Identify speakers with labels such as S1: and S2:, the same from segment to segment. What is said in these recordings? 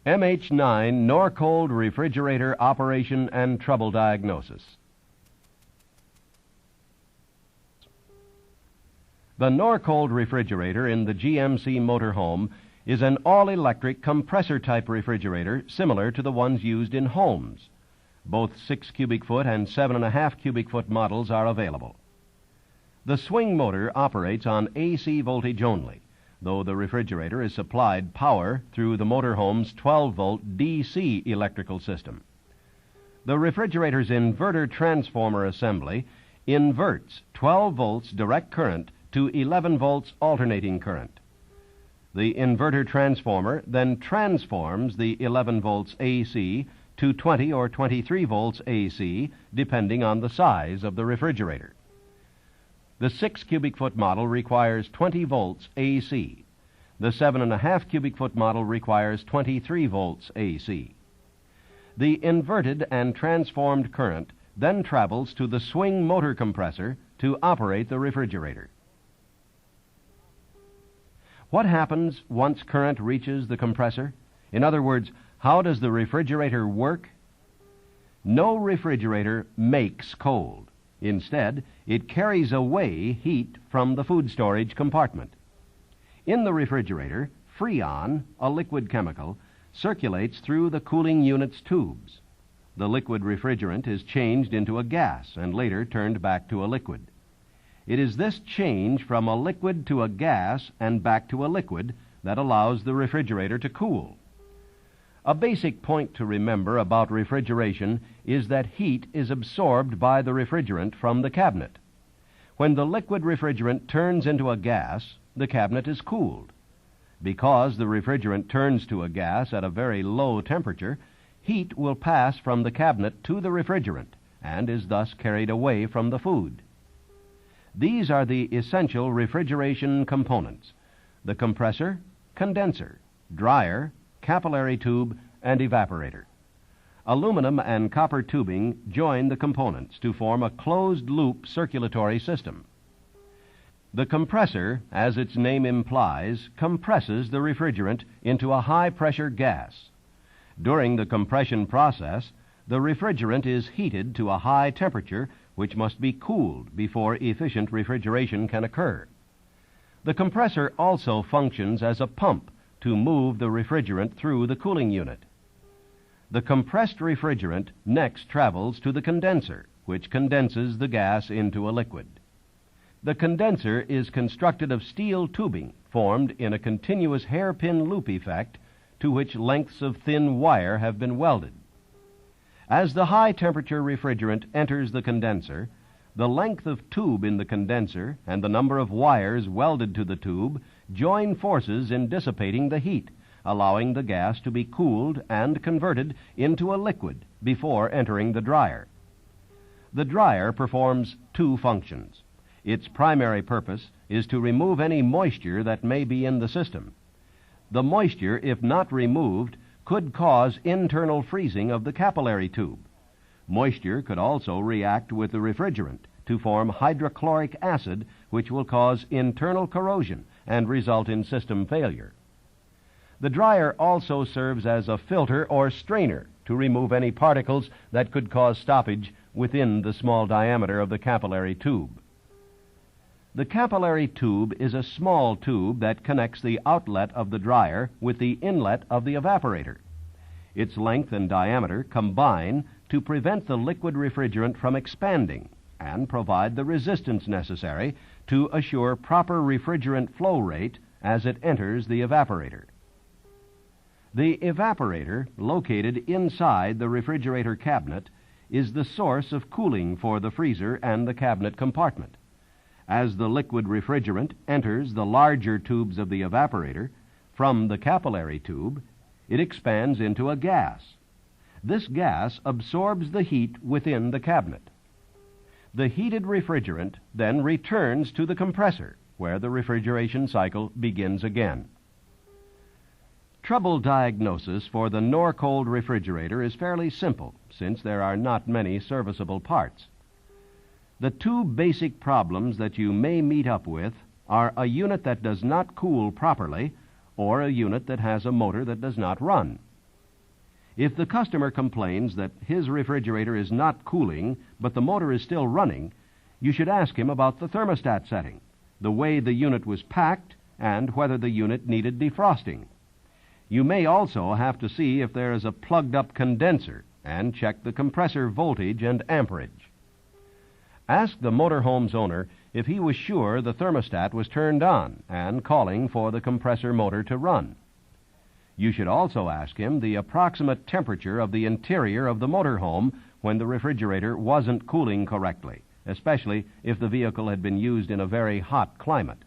S1: MH-9 Norcold Refrigerator Operation and Trouble Diagnosis. The Norcold refrigerator in the GMC Motorhome is an all-electric compressor-type refrigerator similar to the ones used in homes. Both 6 cubic foot and 7.5 cubic foot models are available. The swing motor operates on AC voltage only, though the refrigerator is supplied power through the motorhome's 12-volt DC electrical system. The refrigerator's inverter transformer assembly inverts 12 volts direct current to 11 volts alternating current. The inverter transformer then transforms the 11 volts AC to 20 or 23 volts AC, depending on the size of the refrigerator. The 6 cubic foot model requires 20 volts AC. The 7.5 cubic foot model requires 23 volts AC. The inverted and transformed current then travels to the swing motor compressor to operate the refrigerator. What happens once current reaches the compressor? In other words, how does the refrigerator work? No refrigerator makes cold. Instead, it carries away heat from the food storage compartment. In the refrigerator, Freon, a liquid chemical, circulates through the cooling unit's tubes. The liquid refrigerant is changed into a gas and later turned back to a liquid. It is this change from a liquid to a gas and back to a liquid that allows the refrigerator to cool. A basic point to remember about refrigeration is that heat is absorbed by the refrigerant from the cabinet. When the liquid refrigerant turns into a gas, the cabinet is cooled. Because the refrigerant turns to a gas at a very low temperature, heat will pass from the cabinet to the refrigerant and is thus carried away from the food. These are the essential refrigeration components: the compressor, condenser, dryer, capillary tube, and evaporator. Aluminum and copper tubing join the components to form a closed-loop circulatory system. The compressor, as its name implies, compresses the refrigerant into a high-pressure gas. During the compression process, the refrigerant is heated to a high temperature which must be cooled before efficient refrigeration can occur. The compressor also functions as a pump to move the refrigerant through the cooling unit. The compressed refrigerant next travels to the condenser, which condenses the gas into a liquid. The condenser is constructed of steel tubing formed in a continuous hairpin loop effect to which lengths of thin wire have been welded. As the high-temperature refrigerant enters the condenser, the length of tube in the condenser and the number of wires welded to the tube join forces in dissipating the heat, allowing the gas to be cooled and converted into a liquid before entering the dryer. The dryer performs two functions. Its primary purpose is to remove any moisture that may be in the system. The moisture, if not removed, could cause internal freezing of the capillary tube. Moisture could also react with the refrigerant to form hydrochloric acid, which will cause internal corrosion and result in system failure. The dryer also serves as a filter or strainer to remove any particles that could cause stoppage within the small diameter of the capillary tube. The capillary tube is a small tube that connects the outlet of the dryer with the inlet of the evaporator. Its length and diameter combine to prevent the liquid refrigerant from expanding and provide the resistance necessary to assure proper refrigerant flow rate as it enters the evaporator. The evaporator, located inside the refrigerator cabinet, is the source of cooling for the freezer and the cabinet compartment. As the liquid refrigerant enters the larger tubes of the evaporator, from the capillary tube, it expands into a gas. This gas absorbs the heat within the cabinet. The heated refrigerant then returns to the compressor, where the refrigeration cycle begins again. Trouble diagnosis for the Norcold refrigerator is fairly simple, since there are not many serviceable parts. The two basic problems that you may meet up with are a unit that does not cool properly or a unit that has a motor that does not run. If the customer complains that his refrigerator is not cooling, but the motor is still running, you should ask him about the thermostat setting, the way the unit was packed, and whether the unit needed defrosting. You may also have to see if there is a plugged-up condenser and check the compressor voltage and amperage. Ask the motorhome's owner if he was sure the thermostat was turned on and calling for the compressor motor to run. You should also ask him the approximate temperature of the interior of the motorhome when the refrigerator wasn't cooling correctly, especially if the vehicle had been used in a very hot climate.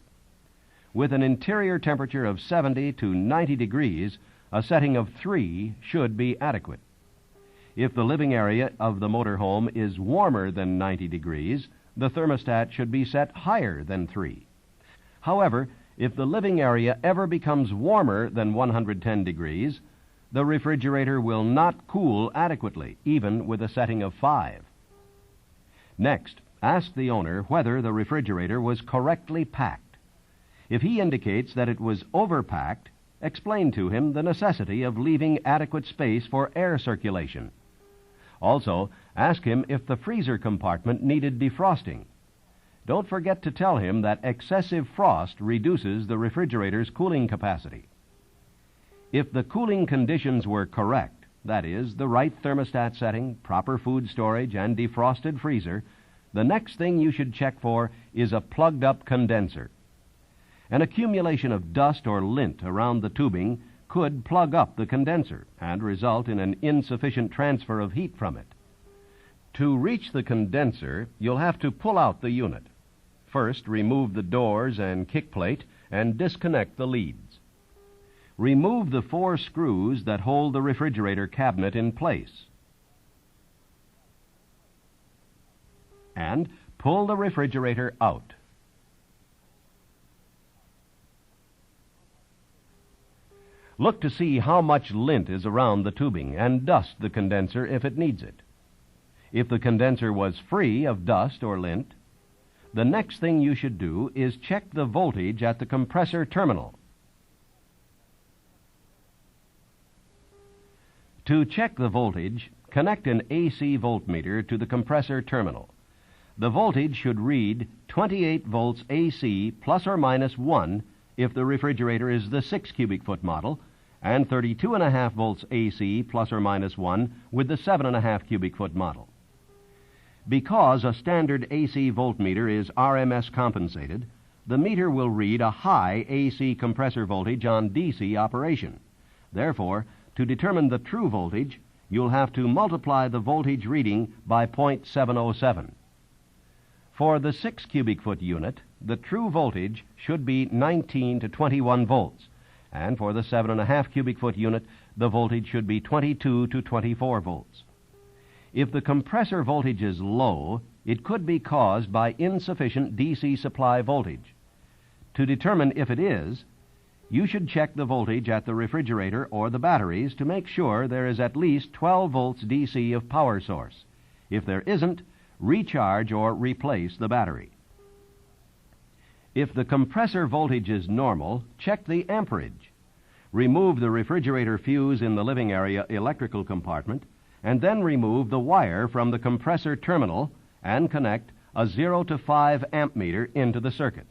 S1: With an interior temperature of 70 to 90 degrees, a setting of 3 should be adequate. If the living area of the motorhome is warmer than 90 degrees, the thermostat should be set higher than 3. However, if the living area ever becomes warmer than 110 degrees, the refrigerator will not cool adequately, even with a setting of 5. Next, ask the owner whether the refrigerator was correctly packed. If he indicates that it was overpacked, explain to him the necessity of leaving adequate space for air circulation. Also, ask him if the freezer compartment needed defrosting. Don't forget to tell him that excessive frost reduces the refrigerator's cooling capacity. If the cooling conditions were correct, that is, the right thermostat setting, proper food storage, and defrosted freezer, the next thing you should check for is a plugged-up condenser. An accumulation of dust or lint around the tubing could plug up the condenser and result in an insufficient transfer of heat from it. To reach the condenser, you'll have to pull out the unit. First, remove the doors and kick plate and disconnect the leads. Remove the 4 screws that hold the refrigerator cabinet in place. And pull the refrigerator out. Look to see how much lint is around the tubing and dust the condenser if it needs it. If the condenser was free of dust or lint, the next thing you should do is check the voltage at the compressor terminal. To check the voltage, connect an AC voltmeter to the compressor terminal. The voltage should read 28 volts AC plus or minus 1 if the refrigerator is the 6 cubic foot model, and 32.5 volts AC plus or minus 1 with the 7.5 cubic foot model. Because a standard AC voltmeter is RMS compensated, the meter will read a high AC compressor voltage on DC operation. Therefore, to determine the true voltage, you'll have to multiply the voltage reading by 0.707. For the 6 cubic foot unit, the true voltage should be 19 to 21 volts, and for the 7.5 cubic foot unit, the voltage should be 22 to 24 volts. If the compressor voltage is low, it could be caused by insufficient DC supply voltage. To determine if it is, you should check the voltage at the refrigerator or the batteries to make sure there is at least 12 volts DC of power source. If there isn't, recharge or replace the battery. If the compressor voltage is normal, check the amperage. Remove the refrigerator fuse in the living area electrical compartment, and then remove the wire from the compressor terminal and connect a 0 to 5 amp meter into the circuit.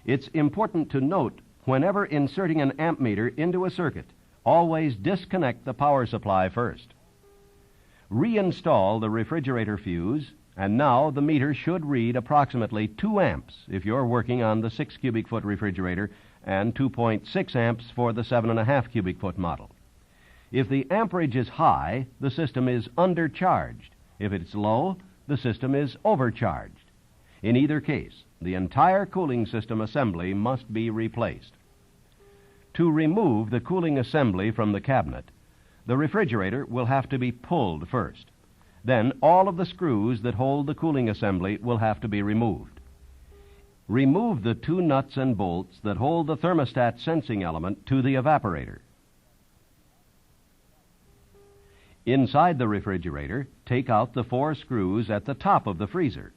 S1: It's important to note, whenever inserting an amp meter into a circuit, always disconnect the power supply first. Reinstall the refrigerator fuse, and now the meter should read approximately 2 amps if you're working on the 6 cubic foot refrigerator and 2.6 amps for the 7.5 cubic foot model. If the amperage is high, the system is undercharged. If it's low, the system is overcharged. In either case, the entire cooling system assembly must be replaced. To remove the cooling assembly from the cabinet, the refrigerator will have to be pulled first. Then all of the screws that hold the cooling assembly will have to be removed. Remove the 2 nuts and bolts that hold the thermostat sensing element to the evaporator. Inside the refrigerator, take out the 4 screws at the top of the freezer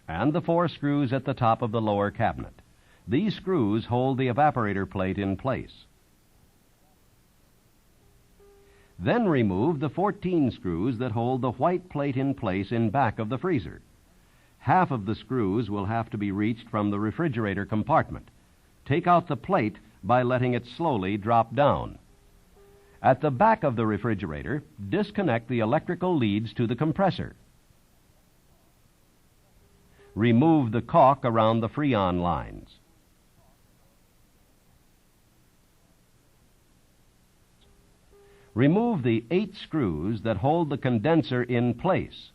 S1: and the 4 screws at the top of the lower cabinet. These screws hold the evaporator plate in place. Then remove the 14 screws that hold the white plate in place in back of the freezer. Half of the screws will have to be reached from the refrigerator compartment. Take out the plate by letting it slowly drop down. At the back of the refrigerator, disconnect the electrical leads to the compressor. Remove the caulk around the Freon lines. Remove the 8 screws that hold the condenser in place.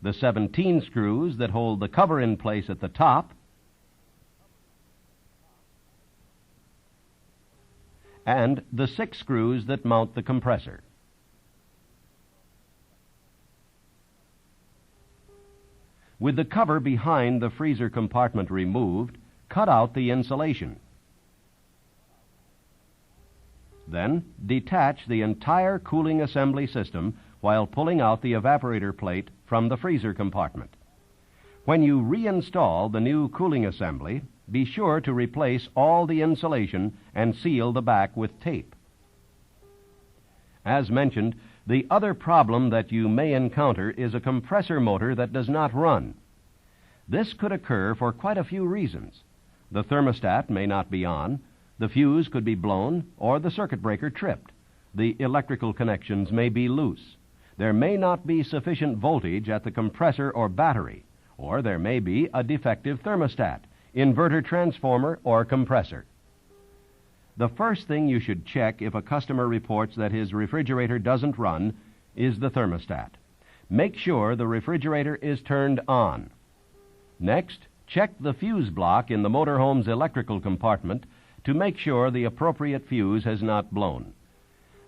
S1: The 17 screws that hold the cover in place at the top, and the 6 screws that mount the compressor. With the cover behind the freezer compartment removed, cut out the insulation. Then, detach the entire cooling assembly system while pulling out the evaporator plate from the freezer compartment. When you reinstall the new cooling assembly, be sure to replace all the insulation and seal the back with tape. As mentioned, the other problem that you may encounter is a compressor motor that does not run. This could occur for quite a few reasons. The thermostat may not be on, the fuse could be blown, or the circuit breaker tripped. The electrical connections may be loose. There may not be sufficient voltage at the compressor or battery, or there may be a defective thermostat, inverter transformer, or compressor. The first thing you should check if a customer reports that his refrigerator doesn't run is the thermostat. Make sure the refrigerator is turned on. Next, check the fuse block in the motorhome's electrical compartment to make sure the appropriate fuse has not blown.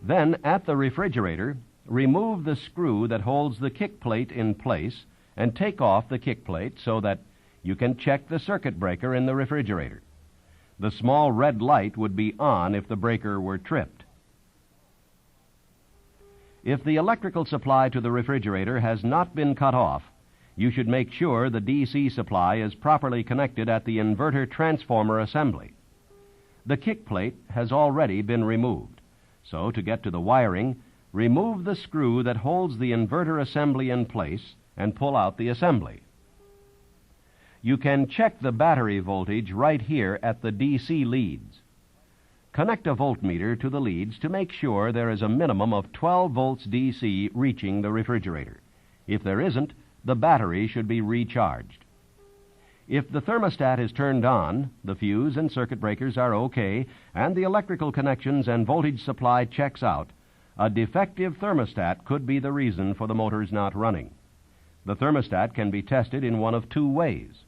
S1: Then, at the refrigerator, remove the screw that holds the kick plate in place and take off the kick plate so that you can check the circuit breaker in the refrigerator. The small red light would be on if the breaker were tripped. If the electrical supply to the refrigerator has not been cut off, you should make sure the DC supply is properly connected at the inverter transformer assembly. The kick plate has already been removed, so to get to the wiring, remove the screw that holds the inverter assembly in place and pull out the assembly. You can check the battery voltage right here at the DC leads. Connect a voltmeter to the leads to make sure there is a minimum of 12 volts DC reaching the refrigerator. If there isn't, the battery should be recharged. If the thermostat is turned on, the fuse and circuit breakers are okay, and the electrical connections and voltage supply checks out, a defective thermostat could be the reason for the motors not running. The thermostat can be tested in one of 2 ways.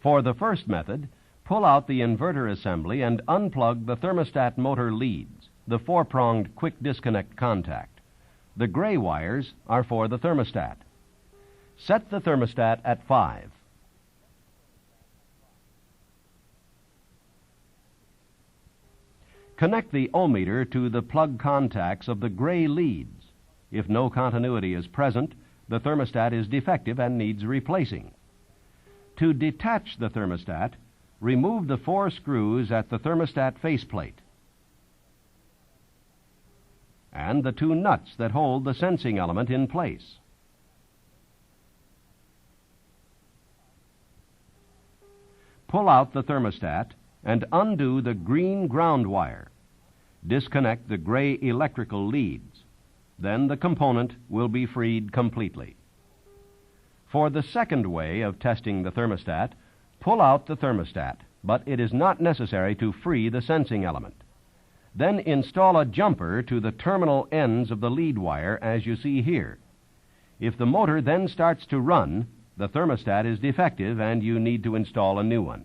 S1: For the first method, pull out the inverter assembly and unplug the thermostat motor leads, the 4-pronged quick disconnect contact. The gray wires are for the thermostat. Set the thermostat at 5. Connect the ohmmeter to the plug contacts of the gray leads. If no continuity is present, the thermostat is defective and needs replacing. To detach the thermostat, remove the 4 screws at the thermostat faceplate and the 2 nuts that hold the sensing element in place. Pull out the thermostat and undo the green ground wire. Disconnect the gray electrical leads. Then the component will be freed completely. For the second way of testing the thermostat, pull out the thermostat, but it is not necessary to free the sensing element. Then install a jumper to the terminal ends of the lead wire as you see here. If the motor then starts to run, the thermostat is defective and you need to install a new one.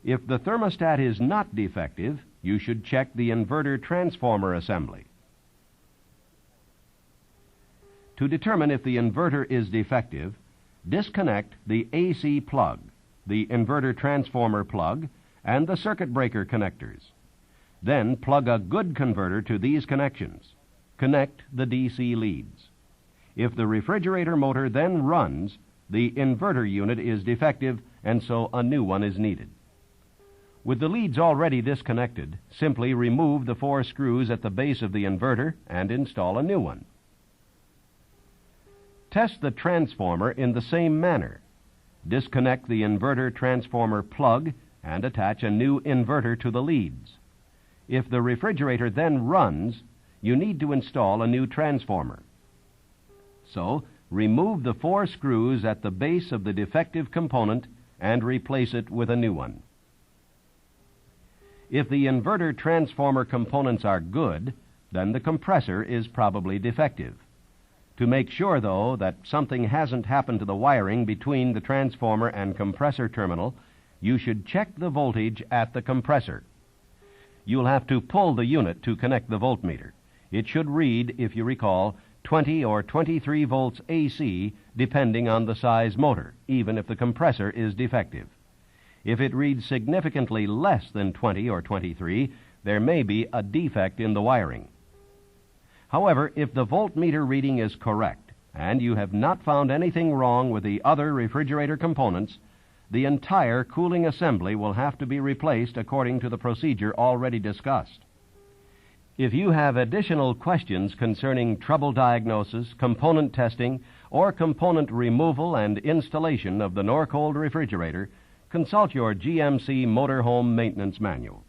S1: If the thermostat is not defective, you should check the inverter transformer assembly. To determine if the inverter is defective, disconnect the AC plug, the inverter transformer plug, and the circuit breaker connectors. Then plug a good converter to these connections. Connect the DC leads. If the refrigerator motor then runs, the inverter unit is defective and so a new one is needed. With the leads already disconnected, simply remove the 4 screws at the base of the inverter and install a new one. Test the transformer in the same manner. Disconnect the inverter transformer plug and attach a new inverter to the leads. If the refrigerator then runs, you need to install a new transformer. So, remove the 4 screws at the base of the defective component and replace it with a new one. If the inverter transformer components are good, then the compressor is probably defective. To make sure, though, that something hasn't happened to the wiring between the transformer and compressor terminal, you should check the voltage at the compressor. You'll have to pull the unit to connect the voltmeter. It should read, if you recall, 20 or 23 volts AC, depending on the size motor, even if the compressor is defective. If it reads significantly less than 20 or 23, there may be a defect in the wiring. However, if the voltmeter reading is correct, and you have not found anything wrong with the other refrigerator components, the entire cooling assembly will have to be replaced according to the procedure already discussed. If you have additional questions concerning trouble diagnosis, component testing, or component removal and installation of the Norcold refrigerator, consult your GMC Motorhome Maintenance Manual.